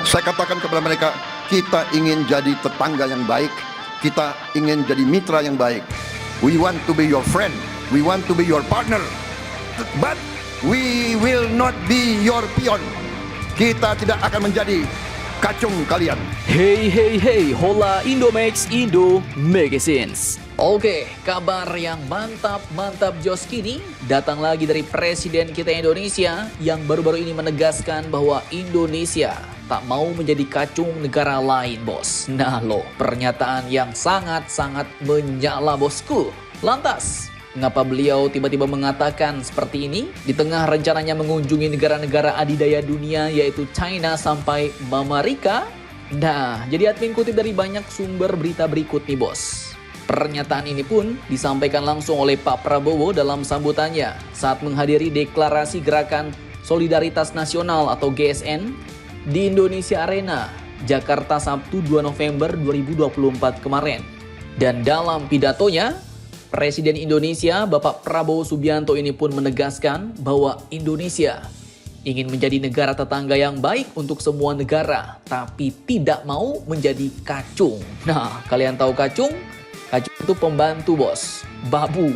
Saya katakan kepada mereka, kita ingin jadi tetangga yang baik, kita ingin jadi mitra yang baik. We want to be your friend, we want to be your partner, but we will not be your pion. Kita tidak akan menjadi kacung kalian. Hey hey hey, hola Indomax Indo Magazines. Oke, kabar yang mantap jos kini datang lagi dari Presiden kita Indonesia yang baru-baru ini menegaskan bahwa Indonesia tak mau menjadi kacung negara lain, bos. Nah loh, pernyataan yang sangat-sangat menyala, bosku. Lantas, mengapa beliau tiba-tiba mengatakan seperti ini di tengah rencananya mengunjungi negara-negara adidaya dunia yaitu China sampai Amerika? Nah, jadi admin kutip dari banyak sumber berita berikut nih, bos. Pernyataan ini pun disampaikan langsung oleh Pak Prabowo dalam sambutannya saat menghadiri deklarasi Gerakan Solidaritas Nasional atau GSN di Indonesia Arena, Jakarta Sabtu 2 November 2024 kemarin. Dan dalam pidatonya, Presiden Indonesia Bapak Prabowo Subianto ini pun menegaskan bahwa Indonesia ingin menjadi negara tetangga yang baik untuk semua negara, tapi tidak mau menjadi kacung. Nah, kalian tahu kacung? Kacung itu pembantu, bos, babu.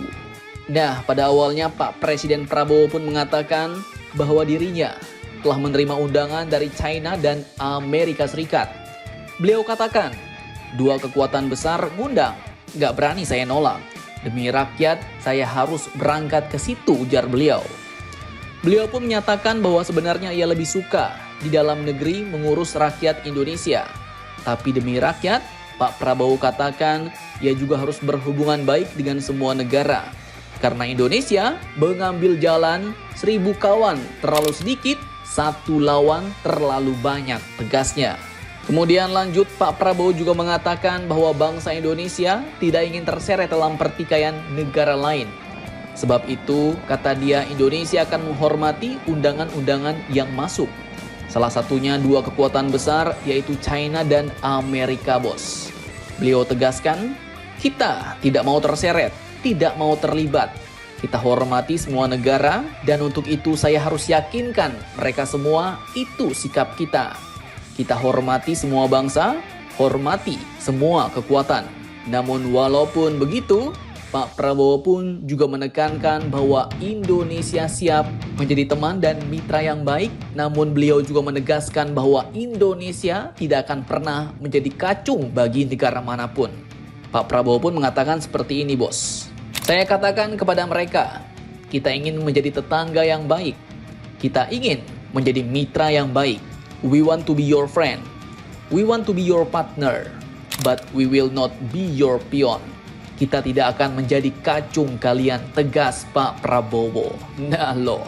Nah, pada awalnya Pak Presiden Prabowo pun mengatakan bahwa dirinya telah menerima undangan dari China dan Amerika Serikat. Beliau katakan, dua kekuatan besar ngundang, gak berani saya nolak. Demi rakyat, saya harus berangkat ke situ, ujar beliau. Beliau pun menyatakan bahwa sebenarnya ia lebih suka di dalam negeri mengurus rakyat Indonesia. Tapi demi rakyat, Pak Prabowo katakan ia juga harus berhubungan baik dengan semua negara. Karena Indonesia mengambil jalan 1000 kawan terlalu sedikit, 1 lawan terlalu banyak, tegasnya. Kemudian lanjut, Pak Prabowo juga mengatakan bahwa bangsa Indonesia tidak ingin terseret dalam pertikaian negara lain. Sebab itu, kata dia, Indonesia akan menghormati undangan-undangan yang masuk. Salah satunya dua kekuatan besar yaitu China dan Amerika, bos. Beliau tegaskan, kita tidak mau terseret, tidak mau terlibat. Kita hormati semua negara dan untuk itu saya harus yakinkan mereka semua itu sikap kita. Kita hormati semua bangsa, hormati semua kekuatan. Namun walaupun begitu, Pak Prabowo pun juga menekankan bahwa Indonesia siap menjadi teman dan mitra yang baik. Namun beliau juga menegaskan bahwa Indonesia tidak akan pernah menjadi kacung bagi negara manapun. Pak Prabowo pun mengatakan seperti ini, bos. Saya katakan kepada mereka, kita ingin menjadi tetangga yang baik. Kita ingin menjadi mitra yang baik. We want to be your friend. We want to be your partner. But we will not be your pion. Kita tidak akan menjadi kacung kalian, tegas Pak Prabowo. Nah loh.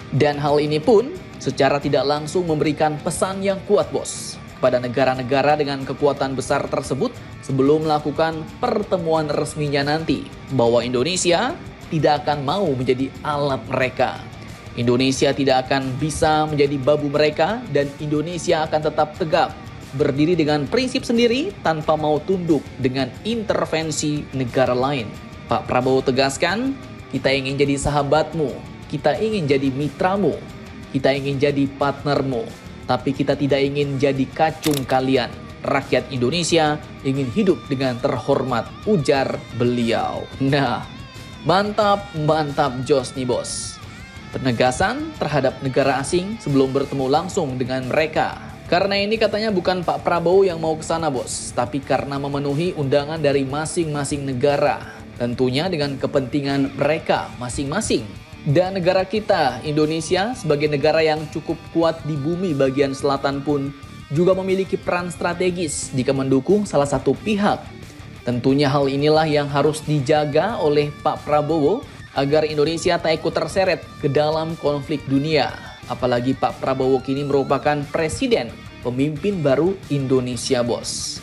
Dan hal ini pun secara tidak langsung memberikan pesan yang kuat, bos, kepada negara-negara dengan kekuatan besar tersebut sebelum melakukan pertemuan resminya nanti, bahwa Indonesia tidak akan mau menjadi alat mereka. Indonesia tidak akan bisa menjadi babu mereka dan Indonesia akan tetap tegap, berdiri dengan prinsip sendiri tanpa mau tunduk dengan intervensi negara lain. Pak Prabowo tegaskan, kita ingin jadi sahabatmu, kita ingin jadi mitramu, kita ingin jadi partnermu, tapi kita tidak ingin jadi kacung kalian. Rakyat Indonesia ingin hidup dengan terhormat, ujar beliau. Nah, mantap jos nih, bos. Penegasan terhadap negara asing sebelum bertemu langsung dengan mereka. Karena ini katanya bukan Pak Prabowo yang mau ke sana, bos, tapi karena memenuhi undangan dari masing-masing negara. Tentunya dengan kepentingan mereka masing-masing. Dan negara kita, Indonesia, sebagai negara yang cukup kuat di bumi bagian selatan pun juga memiliki peran strategis jika mendukung salah satu pihak. Tentunya hal inilah yang harus dijaga oleh Pak Prabowo agar Indonesia tak ikut terseret ke dalam konflik dunia. Apalagi Pak Prabowo kini merupakan presiden, pemimpin baru Indonesia, bos.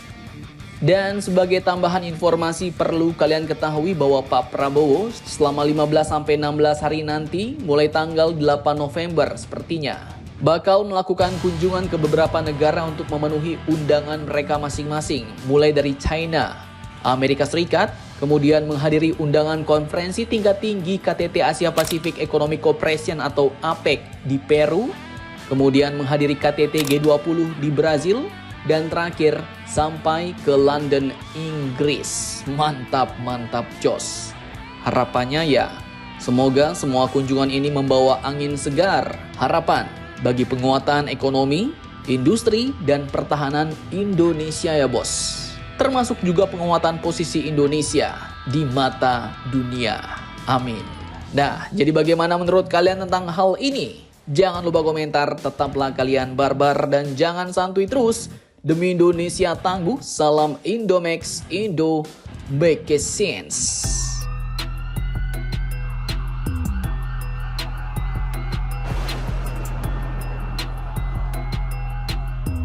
Dan sebagai tambahan informasi perlu kalian ketahui bahwa Pak Prabowo selama 15-16 hari nanti mulai tanggal 8 November sepertinya bakal melakukan kunjungan ke beberapa negara untuk memenuhi undangan mereka masing-masing, mulai dari China, Amerika Serikat, kemudian menghadiri undangan konferensi tingkat tinggi KTT Asia Pacific Economic Cooperation atau APEC di Peru, kemudian menghadiri KTT G20 di Brazil, dan terakhir sampai ke London, Inggris. Mantap, mantap, jos. Harapannya ya, semoga semua kunjungan ini membawa angin segar, harapan bagi penguatan ekonomi, industri, dan pertahanan Indonesia ya bos. Termasuk juga penguatan posisi Indonesia di mata dunia. Amin. Nah, jadi bagaimana menurut kalian tentang hal ini? Jangan lupa komentar, tetaplah kalian barbar dan jangan santuy terus. Demi Indonesia tangguh, salam Indomax, Indo make sense.